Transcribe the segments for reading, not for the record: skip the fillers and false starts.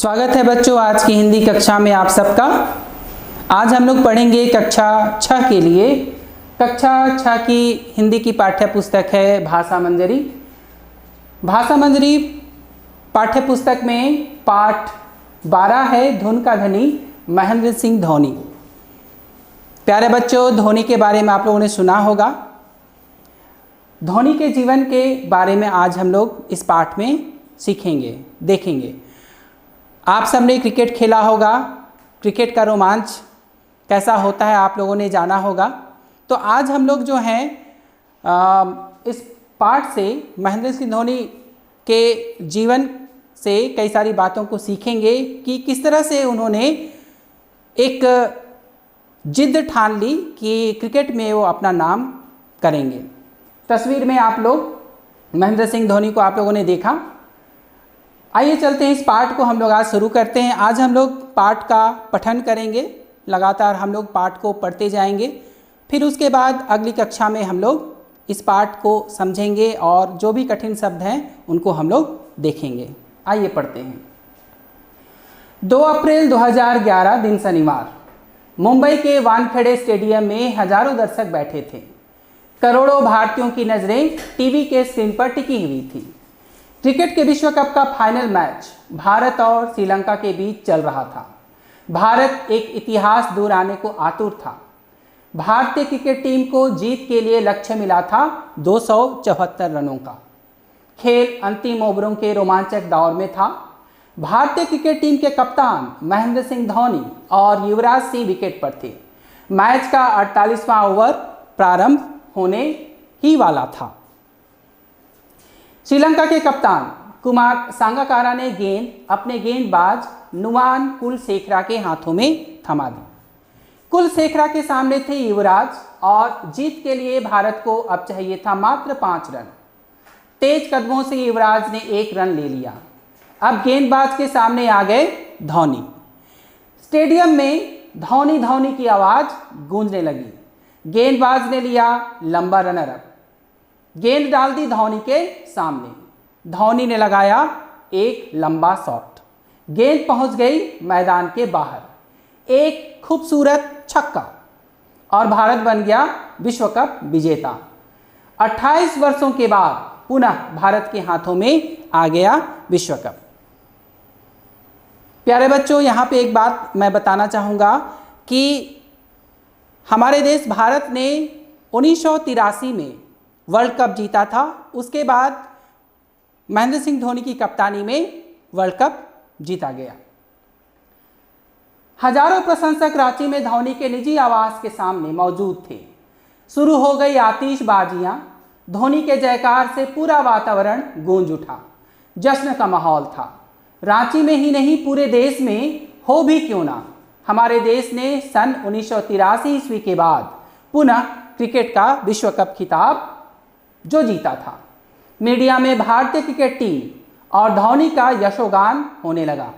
स्वागत है बच्चों आज की हिंदी कक्षा में आप सबका। आज हम लोग पढ़ेंगे कक्षा 6 के लिए। कक्षा 6 की हिंदी की पाठ्य पुस्तक है भाषा मंजरी। भाषा मंजरी पाठ्य पुस्तक में पाठ 12 है धुन का धनी महेंद्र सिंह धोनी। प्यारे बच्चों, धोनी के बारे में आप लोगों ने सुना होगा। धोनी के जीवन के बारे में आज हम लोग इस पाठ में सीखेंगे, देखेंगे। आप सबने क्रिकेट खेला होगा, क्रिकेट का रोमांच कैसा होता है आप लोगों ने जाना होगा। तो आज हम लोग जो हैं इस पाठ से महेंद्र सिंह धोनी के जीवन से कई सारी बातों को सीखेंगे कि किस तरह से उन्होंने एक जिद ठान ली कि क्रिकेट में वो अपना नाम करेंगे। तस्वीर में आप लोग महेंद्र सिंह धोनी को आप लोगों ने देखा। आइए चलते हैं, इस पाठ को हम लोग आज शुरू करते हैं। आज हम लोग पाठ का पठन करेंगे, लगातार हम लोग पाठ को पढ़ते जाएंगे। फिर उसके बाद अगली कक्षा में हम लोग इस पाठ को समझेंगे और जो भी कठिन शब्द हैं उनको हम लोग देखेंगे। आइए पढ़ते हैं। 2 अप्रैल 2011 दिन शनिवार, मुंबई के वानखेड़े स्टेडियम में हजारों दर्शक बैठे थे। करोड़ों भारतीयों की नज़रें टीवी के स्क्रीन पर टिकी हुई थी। क्रिकेट के विश्व कप का फाइनल मैच भारत और श्रीलंका के बीच चल रहा था। भारत एक इतिहास दोहराने को आतुर था। भारतीय क्रिकेट टीम को जीत के लिए लक्ष्य मिला था 274 रनों का। खेल अंतिम ओवरों के रोमांचक दौर में था। भारतीय क्रिकेट टीम के कप्तान महेंद्र सिंह धोनी और युवराज सिंह विकेट पर थे। मैच का 48वां ओवर प्रारंभ होने ही वाला था। श्रीलंका के कप्तान कुमार सांगाकारा ने गेंद अपने गेंदबाज नुवान कुलशेखरा के हाथों में थमा दी। कुलशेखरा के सामने थे युवराज और जीत के लिए भारत को अब चाहिए था मात्र 5 रन। तेज कदमों से युवराज ने 1 रन ले लिया। अब गेंदबाज के सामने आ गए धोनी। स्टेडियम में धोनी धोनी की आवाज गूंजने लगी। गेंदबाज ने लिया लंबा रनर अप, गेंद डाल दी धोनी के सामने। धोनी ने लगाया एक लंबा शॉट, गेंद पहुंच गई मैदान के बाहर। एक खूबसूरत छक्का और भारत बन गया विश्व कप विजेता। 28 वर्षों के बाद पुनः भारत के हाथों में आ गया विश्व कप। प्यारे बच्चों, यहाँ पे एक बात मैं बताना चाहूँगा कि हमारे देश भारत ने 1983 में वर्ल्ड कप जीता था। उसके बाद महेंद्र सिंह धोनी की कप्तानी में वर्ल्ड कप जीता गया। हजारों प्रशंसक रांची में धोनी के निजी आवास के सामने मौजूद थे। शुरू हो गई आतिशबाजियां। धोनी के जयकार से पूरा वातावरण गूंज उठा। जश्न का माहौल था। रांची में ही नहीं, पूरे देश में हो भी क्यों ना, हमारे देश ने सन 1983 ईस्वी के बाद पुनः क्रिकेट का विश्व कप खिताब जो जीता था। मीडिया में भारतीय क्रिकेट टीम और धोनी का यशोगान होने लगा।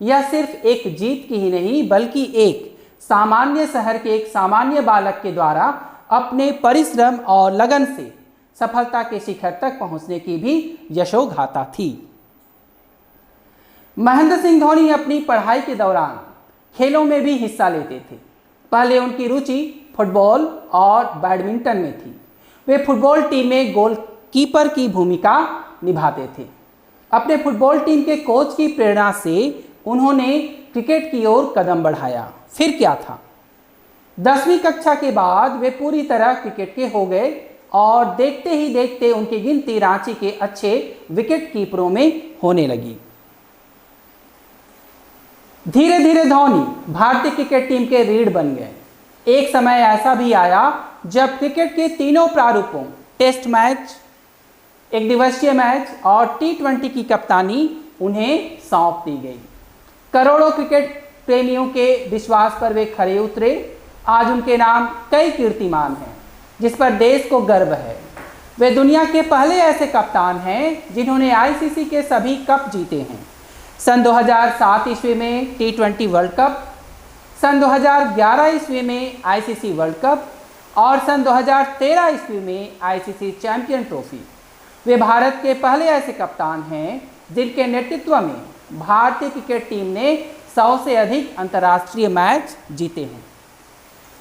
यह सिर्फ एक जीत की ही नहीं, बल्कि एक सामान्य शहर के एक सामान्य बालक के द्वारा अपने परिश्रम और लगन से सफलता के शिखर तक पहुंचने की भी यशोगाथा थी। महेंद्र सिंह धोनी अपनी पढ़ाई के दौरान खेलों में भी हिस्सा लेते थे। पहले उनकी रुचि फुटबॉल और बैडमिंटन में थी। वे फुटबॉल टीम में गोलकीपर की भूमिका निभाते थे। अपने फुटबॉल टीम के कोच की प्रेरणा से उन्होंने क्रिकेट की ओर कदम बढ़ाया। फिर क्या था, 10वीं कक्षा के बाद वे पूरी तरह क्रिकेट के हो गए और देखते ही देखते उनकी गिनती रांची के अच्छे विकेट कीपरों में होने लगी। धीरे धीरे धोनी भारतीय क्रिकेट टीम के रीढ़ बन गए। एक समय ऐसा भी आया जब क्रिकेट के तीनों प्रारूपों, टेस्ट मैच, एक दिवसीय मैच और T20 की कप्तानी उन्हें सौंप दी गई। करोड़ों क्रिकेट प्रेमियों के विश्वास पर वे खरे उतरे। आज उनके नाम कई कीर्तिमान हैं जिस पर देश को गर्व है। वे दुनिया के पहले ऐसे कप्तान हैं जिन्होंने ICC के सभी कप जीते हैं। सन 2007 ईस्वी में T20 वर्ल्ड कप, सन 2011 ईस्वी में ICC वर्ल्ड कप और सन 2013 ईस्वी में ICC चैंपियन ट्रॉफी। वे भारत के पहले ऐसे कप्तान हैं जिनके नेतृत्व में भारतीय क्रिकेट टीम ने 100 से अधिक अंतर्राष्ट्रीय मैच जीते हैं।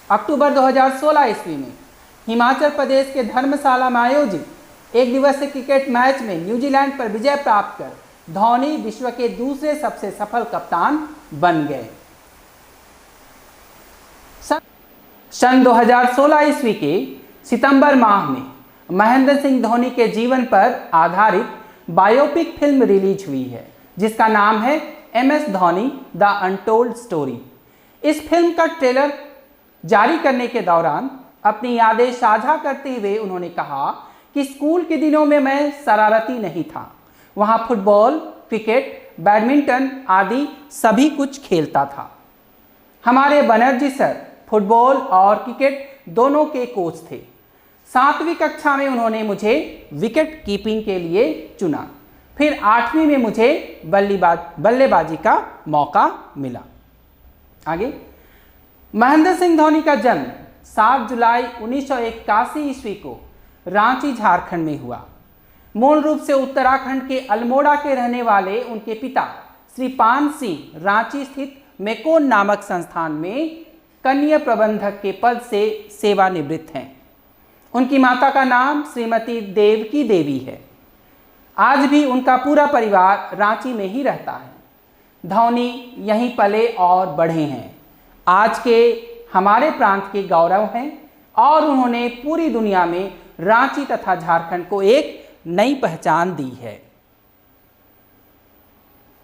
अक्टूबर 2016 ईस्वी में हिमाचल प्रदेश के धर्मशाला में आयोजित एक दिवसीय क्रिकेट मैच में न्यूजीलैंड पर विजय प्राप्त कर धोनी विश्व के दूसरे सबसे सफल कप्तान बन गए। सन 2016 ईस्वी के सितंबर माह में महेंद्र सिंह धोनी के जीवन पर आधारित बायोपिक फिल्म रिलीज हुई है, जिसका नाम है MS Dhoni the untold story. इस फिल्म का ट्रेलर जारी करने के दौरान अपनी यादें साझा करते हुए उन्होंने कहा कि स्कूल के दिनों में मैं शरारती नहीं था, वहाँ फुटबॉल, क्रिकेट, बैडमिंटन आदि सभी कुछ खेलता था। हमारे बनर्जी सर फुटबॉल और क्रिकेट दोनों के कोच थे। 7वीं कक्षा में उन्होंने मुझे विकेट कीपिंग के लिए चुना, फिर 8वीं में मुझे बल्लेबाजी का मौका मिला। आगे, महेंद्र सिंह धोनी का जन्म 7 जुलाई 1981 ईस्वी को रांची, झारखंड में हुआ। मूल रूप से उत्तराखंड के अल्मोड़ा के रहने वाले उनके पिता श्री पान सिंह रांची स्थित मेकोन नामक संस्थान में कन्या प्रबंधक के पद से सेवानिवृत्त हैं। उनकी माता का नाम श्रीमती देवकी देवी है। आज भी उनका पूरा परिवार रांची में ही रहता है। धोनी यहीं पले और बढ़े हैं, आज के हमारे प्रांत के गौरव हैं और उन्होंने पूरी दुनिया में रांची तथा झारखंड को एक नई पहचान दी है।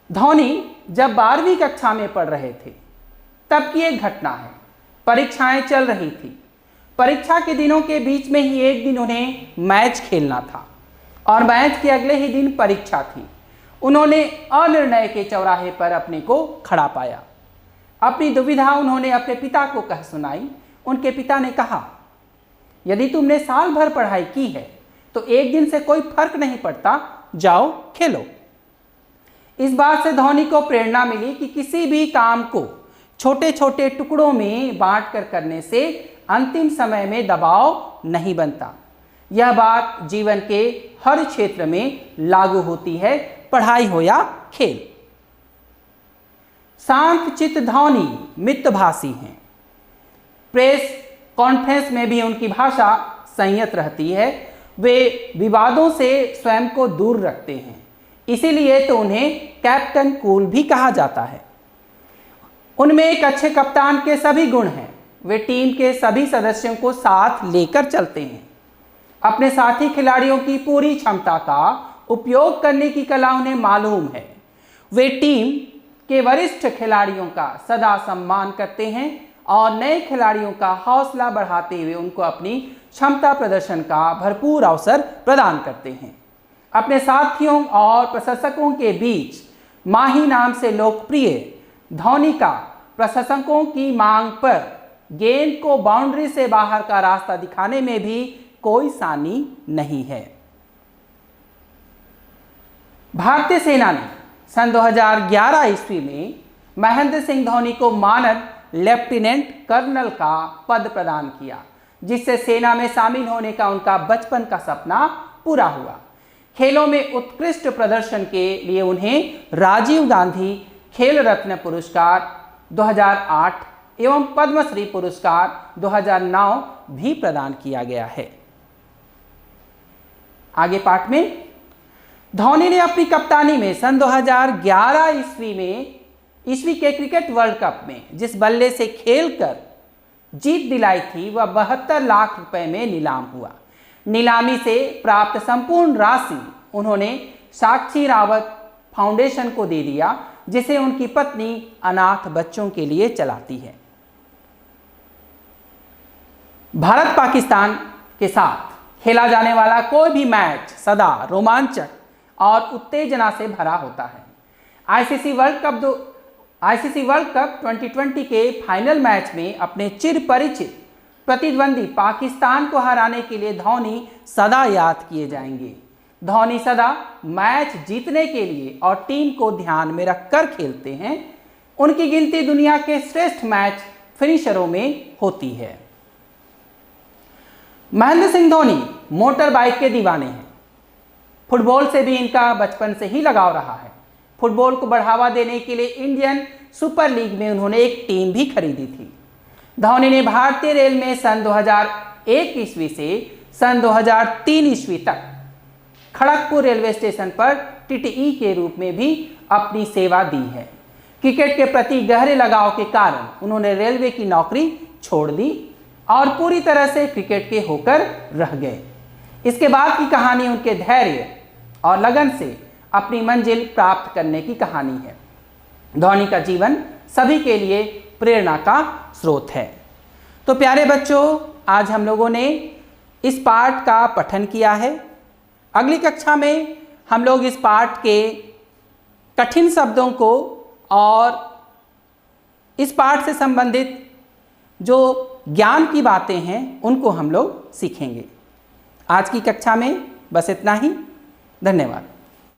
धोनी जब 12वीं कक्षा में पढ़ रहे थे तब की एक घटना है। परीक्षाएं चल रही थी। परीक्षा के दिनों के बीच में ही एक दिन उन्हें मैच खेलना था और मैच के अगले ही दिन परीक्षा थी। उन्होंने अनिर्णय के चौराहे पर अपने को खड़ा पाया। अपनी दुविधा उन्होंने अपने पिता को कह सुनाई। उनके पिता ने कहा, यदि तुमने साल भर पढ़ाई की है तो एक दिन से कोई फर्क नहीं पड़ता, जाओ खेलो। इस बात से धोनी को प्रेरणा मिली कि किसी भी काम को छोटे छोटे टुकड़ों में बांट कर करने से अंतिम समय में दबाव नहीं बनता। यह बात जीवन के हर क्षेत्र में लागू होती है, पढ़ाई हो या खेल। शांत चित्त धोनी मितभाषी हैं। प्रेस कॉन्फ्रेंस में भी उनकी भाषा संयत रहती है। वे विवादों से स्वयं को दूर रखते हैं, इसीलिए तो उन्हें कैप्टन कूल भी कहा जाता है। उनमें एक अच्छे कप्तान के सभी गुण हैं। वे टीम के सभी सदस्यों को साथ लेकर चलते हैं। अपने साथी खिलाड़ियों की पूरी क्षमता का उपयोग करने की कला उन्हें मालूम है। वे टीम के वरिष्ठ खिलाड़ियों का सदा सम्मान करते हैं और नए खिलाड़ियों का हौसला बढ़ाते हुए उनको अपनी क्षमता प्रदर्शन का भरपूर अवसर प्रदान करते हैं। अपने साथियों और प्रशंसकों के बीच माही नाम से लोकप्रिय धोनी का प्रशंसकों की मांग पर गेंद को बाउंड्री से बाहर का रास्ता दिखाने में भी कोई सानी नहीं है। भारतीय सेना ने सन 2011 ईस्वी में महेंद्र सिंह धोनी को मानद लेफ्टिनेंट कर्नल का पद प्रदान किया, जिससे सेना में शामिल होने का उनका बचपन का सपना पूरा हुआ। खेलों में उत्कृष्ट प्रदर्शन के लिए उन्हें राजीव गांधी खेल रत्न पुरस्कार 2008 एवं पद्मश्री पुरस्कार 2009 भी प्रदान किया गया है। आगे पाठ में धोनी ने अपनी कप्तानी में सन 2011 ईस्वी के क्रिकेट वर्ल्ड कप में जिस बल्ले से खेलकर जीत दिलाई थी वह 72 लाख रुपए में नीलाम हुआ। नीलामी से प्राप्त संपूर्ण राशि उन्होंने साक्षी रावत फाउंडेशन को दे दिया, जिसे उनकी पत्नी अनाथ बच्चों के लिए चलाती है। भारत पाकिस्तान के साथ खेला जाने वाला कोई भी मैच सदा रोमांचक और उत्तेजना से भरा होता है। आईसीसी वर्ल्ड कप 2020 के फाइनल मैच में अपने चिर परिचित प्रतिद्वंदी पाकिस्तान को हराने के लिए धोनी सदा याद किए जाएंगे। धोनी सदा मैच जीतने के लिए और टीम को ध्यान में रखकर खेलते हैं। उनकी गिनती दुनिया के श्रेष्ठ मैच फिनिशरों में होती है। महेंद्र सिंह धोनी मोटर बाइक के दीवाने हैं। फुटबॉल से भी इनका बचपन से ही लगाव रहा है। फुटबॉल को बढ़ावा देने के लिए इंडियन सुपर लीग में उन्होंने एक टीम भी खरीदी थी। धोनी ने भारतीय रेल में सन 2001 ईस्वी से सन 2003 ईस्वी तक खड़गपुर रेलवे स्टेशन पर टीटीई के रूप में भी अपनी सेवा दी है। क्रिकेट के प्रति गहरे लगाव के कारण उन्होंने रेलवे की नौकरी छोड़ दी और पूरी तरह से क्रिकेट के होकर रह गए। इसके बाद की कहानी उनके धैर्य और लगन से अपनी मंजिल प्राप्त करने की कहानी है। धोनी का जीवन सभी के लिए प्रेरणा का स्रोत है। तो प्यारे बच्चों, आज हम लोगों ने इस पाठ का पठन किया है। अगली कक्षा में हम लोग इस पाठ के कठिन शब्दों को और इस पाठ से संबंधित जो ज्ञान की बातें हैं उनको हम लोग सीखेंगे। आज की कक्षा में बस इतना ही। धन्यवाद।